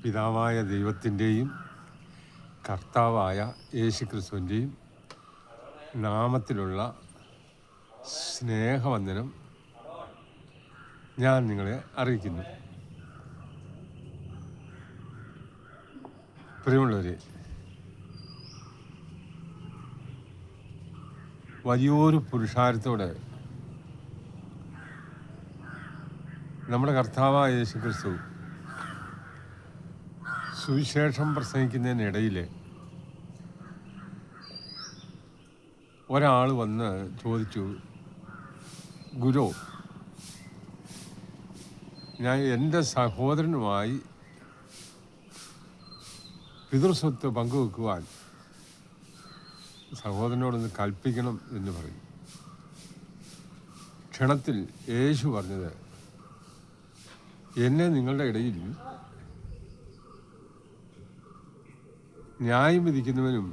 പിതാവായ ദൈവത്തിൻ്റെയും കർത്താവായ യേശുക്രിസ്തുവിൻ്റെയും നാമത്തിലുള്ള സ്നേഹവന്ദനം ഞാൻ നിങ്ങളെ അറിയിക്കുന്നു. പ്രിയമുള്ളവരെ, വലിയൊരു പുരുഷാരത്തോടെ നമ്മുടെ കർത്താവായ യേശുക്രിസ്തു സുവിശേഷം പ്രസംഗിക്കുന്നതിനിടയിൽ ഒരാൾ വന്ന് ചോദിച്ചു, ഗുരു, ഞാൻ എൻ്റെ സഹോദരനുമായി പിതൃസ്വത്ത് പങ്കുവെക്കുവാൻ സഹോദരനോടൊന്ന് കൽപ്പിക്കണം എന്ന് പറഞ്ഞു. ക്ഷണത്തിൽ യേശു പറഞ്ഞത്, എന്നെ നിങ്ങളുടെ ഇടയിൽ ന്യായം വിധിക്കുന്നവനും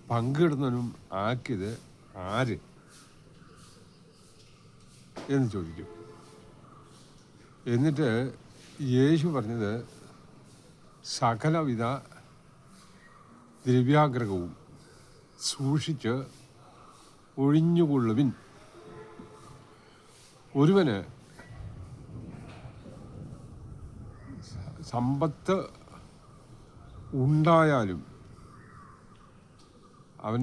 പങ്കിടുന്നവനും ആക്കിയത് ആര് എന്ന് ചോദിക്കും. എന്നിട്ട് യേശു പറഞ്ഞത്, സകലവിധ ദ്രവ്യാഗ്രഹവും സൂക്ഷിച്ച് ഒഴിഞ്ഞുകൊള്ളുവിൻ. ഒരുവന് സമ്പത്ത് ഉണ്ടായാലും അവൻ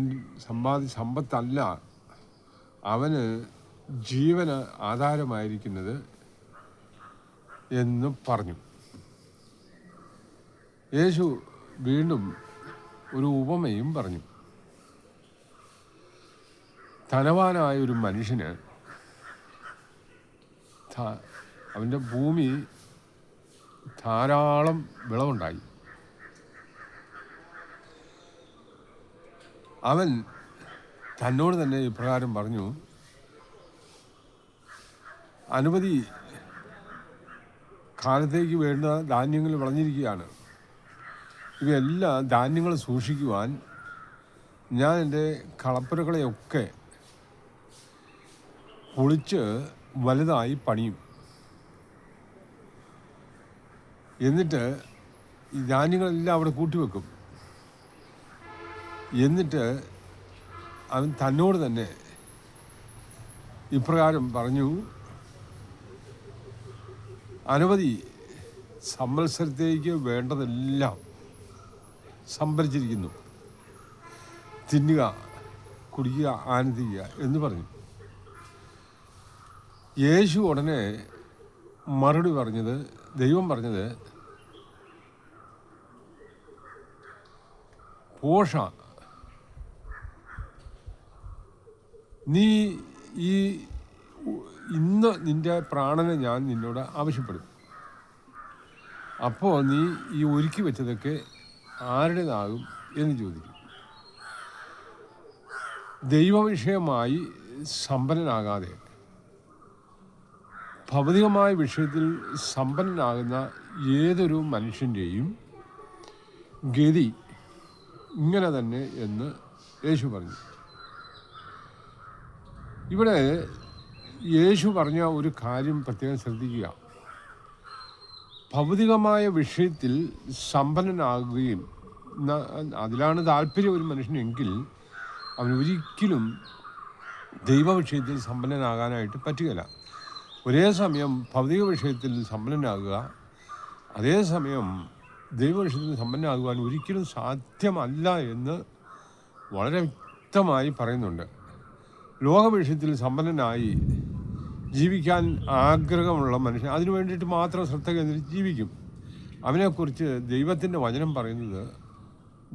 സമ്പത്തല്ല അവന് ജീവന് ആധാരമായിരിക്കുന്നത് എന്ന് പറഞ്ഞു. യേശു വീണ്ടും ഒരു ഉപമയും പറഞ്ഞു. ധനവാനായ ഒരു മനുഷ്യന് അവൻ്റെ ഭൂമി ധാരാളം വിളവുണ്ടായി. അവൻ തന്നോട് തന്നെ ഇപ്രകാരം പറഞ്ഞു, അനവധി കാലത്തേക്ക് വേണ്ട ധാന്യങ്ങൾ വിളഞ്ഞിരിക്കുകയാണ്. ഇവയെല്ലാം ധാന്യങ്ങൾ സൂക്ഷിക്കുവാൻ ഞാൻ എൻ്റെ കളപ്പുരകളെയൊക്കെ പൊളിച്ച് വലുതായി പണിയും. എന്നിട്ട് ഈ ധാന്യങ്ങളെല്ലാം അവിടെ കൂട്ടിവെക്കും. എന്നിട്ട് അവൻ തന്നോട് തന്നെ ഇപ്രകാരം പറഞ്ഞു, അനവധി സംവത്സരത്തേക്ക് വേണ്ടതെല്ലാം സംഭരിച്ചിരിക്കുന്നു, തിന്നുക, കുടിക്കുക, ആനന്ദിക്കുക എന്ന് പറഞ്ഞു. യേശു ഉടനെ മറുപടി പറഞ്ഞത്, ദൈവം പറഞ്ഞത്, പോഷ, നീ ഇന്ന് നിൻ്റെ പ്രാണനെ ഞാൻ നിന്നോട് ആവശ്യപ്പെടും. അപ്പോൾ നീ ഈ ഒരുക്കി വെച്ചതൊക്കെ ആരുടേതാകും എന്ന് ചോദിക്കും. ദൈവവിഷയമായി സമ്പന്നനാകാതെ ഭൗതികമായ വിഷയത്തിൽ സമ്പന്നനാകുന്ന ഏതൊരു മനുഷ്യൻ്റെയും ഗതി ഇങ്ങനെ തന്നെ എന്ന് യേശു പറഞ്ഞു. ഇവിടെ യേശു പറഞ്ഞ ഒരു കാര്യം പ്രത്യേകം ശ്രദ്ധിക്കുക. ഭൗതികമായ വിഷയത്തിൽ സമ്പന്നനാകുകയും അതിലാണ് താല്പര്യം ഒരു മനുഷ്യനെങ്കിൽ അവൻ ഒരിക്കലും ദൈവവിഷയത്തിൽ സമ്പന്നനാകാനായിട്ട് പറ്റുകയില്ല. ഒരേ സമയം ഭൗതിക വിഷയത്തിൽ സമ്പന്നനാകുക, അതേസമയം ദൈവവിഷയത്തിൽ സമ്പന്നനാകുവാൻ ഒരിക്കലും സാധ്യമല്ല എന്ന് വളരെ വ്യക്തമായി പറയുന്നുണ്ട്. ലോകവിഷയത്തിൽ സമ്പന്നനായി ജീവിക്കാൻ ആഗ്രഹമുള്ള മനുഷ്യൻ അതിനു വേണ്ടിയിട്ട് മാത്രം ശ്രദ്ധ കേന്ദ്രീകരിച്ച് ജീവിക്കും. അവനെക്കുറിച്ച് ദൈവത്തിൻ്റെ വചനം പറയുന്നത്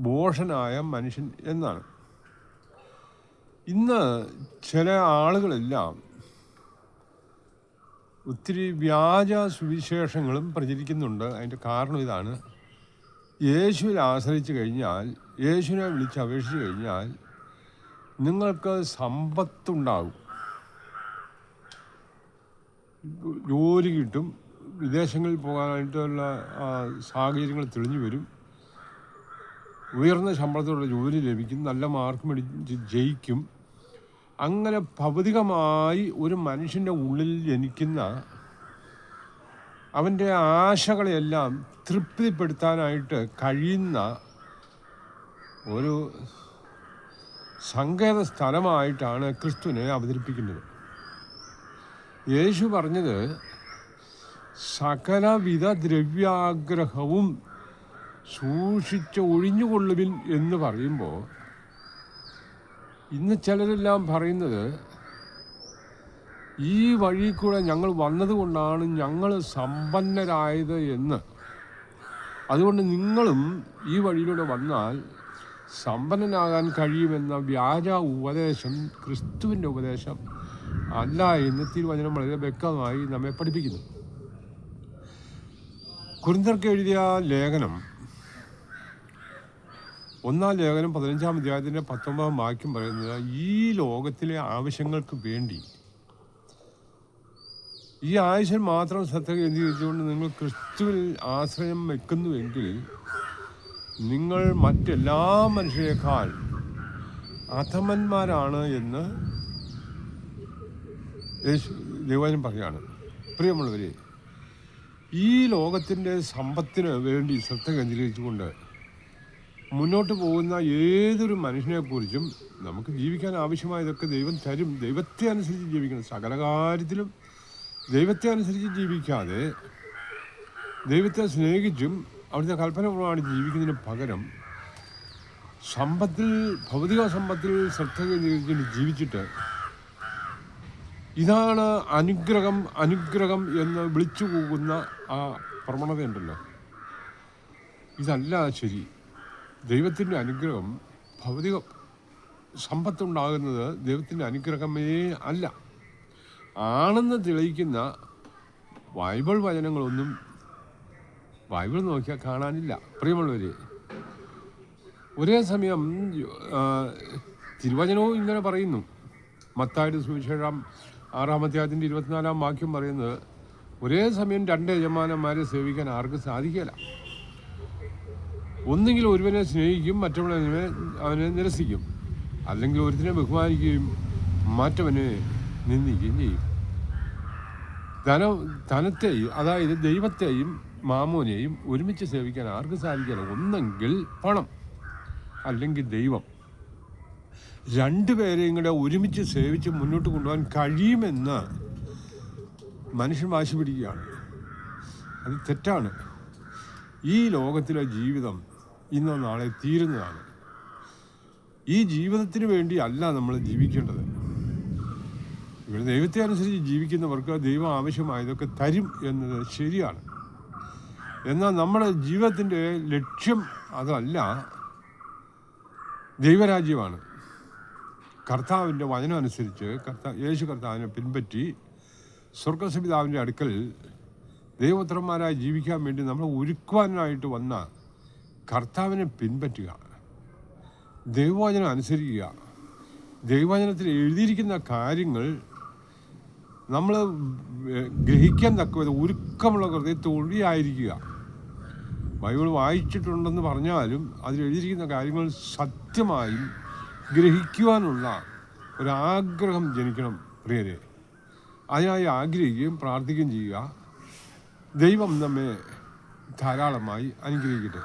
ഭോഷനായ മനുഷ്യൻ എന്നാണ്. ഇന്ന് ചില ആളുകളെല്ലാം ഒത്തിരി വ്യാജ സുവിശേഷങ്ങളും പ്രചരിക്കുന്നുണ്ട്. അതിൻ്റെ കാരണം ഇതാണ്, യേശുവിൽ ആശ്രയിച്ച് കഴിഞ്ഞാൽ, യേശുവിനെ വിളിച്ച് അപേക്ഷിച്ച് കഴിഞ്ഞാൽ നിങ്ങൾക്ക് സമ്പത്തുണ്ടാകും, ജോലി കിട്ടും, വിദേശങ്ങളിൽ പോകാനായിട്ടുള്ള സാഹചര്യങ്ങൾ തെളിഞ്ഞു വരും, ഉയർന്ന ശമ്പളത്തോടെ ജോലി ലഭിക്കും, നല്ല മാർക്ക് മേടിച്ച് ജയിക്കും. അങ്ങനെ ഭൗതികമായി ഒരു മനുഷ്യൻ്റെ ഉള്ളിൽ ജനിക്കുന്ന അവൻ്റെ ആശകളെയെല്ലാം തൃപ്തിപ്പെടുത്താനായിട്ട് കഴിയുന്ന ഒരു സങ്കേത സ്ഥലമായിട്ടാണ് ക്രിസ്തുവിനെ അവതരിപ്പിക്കുന്നത്. യേശു പറഞ്ഞത് സകലവിധ ദ്രവ്യാഗ്രഹവും സൂക്ഷിച്ച് ഒഴിഞ്ഞുകൊള്ളുവിൻ എന്ന് പറയുമ്പോൾ ഇന്ന് ചിലരെല്ലാം പറയുന്നത് ഈ വഴി കൂടെ ഞങ്ങൾ വന്നതുകൊണ്ടാണ് ഞങ്ങൾ സമ്പന്നരായത് എന്ന്. അതുകൊണ്ട് നിങ്ങളും ഈ വഴിയിലൂടെ വന്നാൽ സമ്പന്നനാകാൻ കഴിയുമെന്ന വ്യാജ ഉപദേശം ക്രിസ്തുവിൻ്റെ ഉപദേശം അല്ല എന്ന് തിരുവചനം വളരെ വ്യക്തമായി നമ്മെ പഠിപ്പിക്കുന്നു. കൊരിന്ത്യർക്ക് എഴുതിയ ലേഖനം 1-ാം ലേഖനം 15-ാം അധ്യായത്തിൻ്റെ 19-ാം വാക്യം പറയുന്നത് ഈ ലോകത്തിലെ ആവശ്യങ്ങൾക്ക് വേണ്ടി ഈ ആവശ്യം മാത്രം ശ്രദ്ധ കേന്ദ്രീകരിച്ചുകൊണ്ട് നിങ്ങൾ ക്രിസ്തുവിൽ ആശ്രയം വെക്കുന്നുവെങ്കിൽ നിങ്ങൾ മറ്റെല്ലാ മനുഷ്യരെക്കാൾ അധമന്മാരാണ് എന്ന് ദൈവവചനം പറയുകയാണ്. പ്രിയമുള്ളവരെ, ഈ ലോകത്തിൻ്റെ സമ്പത്തിന് വേണ്ടി ശ്രദ്ധ കേന്ദ്രീകരിച്ചുകൊണ്ട് മുന്നോട്ട് പോകുന്ന ഏതൊരു മനുഷ്യനെക്കുറിച്ചും നമുക്ക് ജീവിക്കാൻ ആവശ്യമായതൊക്കെ ദൈവം തരും. ദൈവത്തെ അനുസരിച്ച് ജീവിക്കണം. സകല കാര്യത്തിലും ദൈവത്തെ അനുസരിച്ച് ജീവിക്കാതെ ദൈവത്തെ സ്നേഹിച്ചും അവിടുത്തെ കൽപ്പന പ്രമാണിച്ച് ജീവിക്കുന്നതിന് പകരം ഭൗതിക സമ്പത്തിൽ ശ്രദ്ധ കേന്ദ്രീകരിച്ച് ജീവിച്ചിട്ട് ഇതാണ് അനുഗ്രഹം എന്ന് വിളിച്ചു പോകുന്ന ആ പ്രവണതയുണ്ടല്ലോ, ഇതല്ല ശരി. ദൈവത്തിൻ്റെ അനുഗ്രഹം, ഭൗതിക സമ്പത്തുണ്ടാകുന്നത് ദൈവത്തിൻ്റെ അനുഗ്രഹമേ അല്ല. ആണെന്ന് തെളിയിക്കുന്ന ബൈബിൾ വചനങ്ങളൊന്നും ബൈബിൾ നോക്കിയാൽ കാണാനില്ല. പ്രിയമുള്ളവർ, ഒരേ സമയം തിരുവചനവും ഇങ്ങനെ പറയുന്നു. മത്തായിയുടെ സുവിശേഷം 6-ാം അധ്യായത്തിൻ്റെ 24-ാം വാക്യം പറയുന്നത് ഒരേ സമയം 2 യജമാനന്മാരെ സേവിക്കാൻ ആർക്കും സാധിക്കില്ല. ഒന്നുകിൽ ഒരുവനെ സ്നേഹിക്കും, അവനെ നിരസിക്കും. അല്ലെങ്കിൽ ഒരുത്തിനെ ബഹുമാനിക്കുകയും മറ്റവനെ നിന്ദിക്കുകയും ചെയ്യും. ധനത്തെയും, അതായത് ദൈവത്തെയും മാമോനെയും ഒരുമിച്ച് സേവിക്കാൻ ആർക്കും സാധിക്കില്ല. ഒന്നെങ്കിൽ പണം, അല്ലെങ്കിൽ ദൈവം. രണ്ടുപേരെയും കൂടെ ഒരുമിച്ച് സേവിച്ച് മുന്നോട്ട് കൊണ്ടുപോകാൻ കഴിയുമെന്ന് മനുഷ്യൻ വാശി പിടിക്കുകയാണ്. അത് തെറ്റാണ്. ഈ ലോകത്തിലെ ജീവിതം ഇന്നോ നാളെ തീരുന്നതാണ്. ഈ ജീവിതത്തിന് വേണ്ടി അല്ല നമ്മൾ ജീവിക്കേണ്ടത്. ഇവിടെ ദൈവത്തെ അനുസരിച്ച് ജീവിക്കുന്നവർക്ക് ദൈവം ആവശ്യമായതൊക്കെ തരും എന്നത് ശരിയാണ്. എന്നാൽ നമ്മുടെ ജീവിതത്തിൻ്റെ ലക്ഷ്യം അതല്ല, ദൈവരാജ്യമാണ്. കർത്താവിൻ്റെ വചനം അനുസരിച്ച് യേശു കർത്താവിനെ പിൻപറ്റി സ്വർഗപിതാവിൻ്റെ അടുക്കൽ ദൈവപുത്രന്മാരായി ജീവിക്കാൻ വേണ്ടി നമ്മൾ ഒരുക്കുവാനായിട്ട് വന്ന കർത്താവിനെ പിൻപറ്റുക, ദൈവവചനം അനുസരിക്കുക, ദൈവവചനത്തിൽ എഴുതിയിരിക്കുന്ന കാര്യങ്ങൾ നമ്മൾ ഗ്രഹിക്കാൻ തക്കവിധം ഒരുക്കമുള്ള ഹൃദയത്തോടെയായിരിക്കുക. ബൈബിൾ വായിച്ചിട്ടുണ്ടെന്ന് പറഞ്ഞാലും അതിലെഴുതിയിരിക്കുന്ന കാര്യങ്ങൾ സത്യമായും ഗ്രഹിക്കുവാനുള്ള ഒരാഗ്രഹം ജനിക്കണം പ്രിയരെ. അതിനായി ആഗ്രഹിക്കുകയും പ്രാർത്ഥിക്കുകയും ചെയ്യുക. ദൈവം നമ്മെ ധാരാളമായി അനുഗ്രഹിക്കട്ടെ.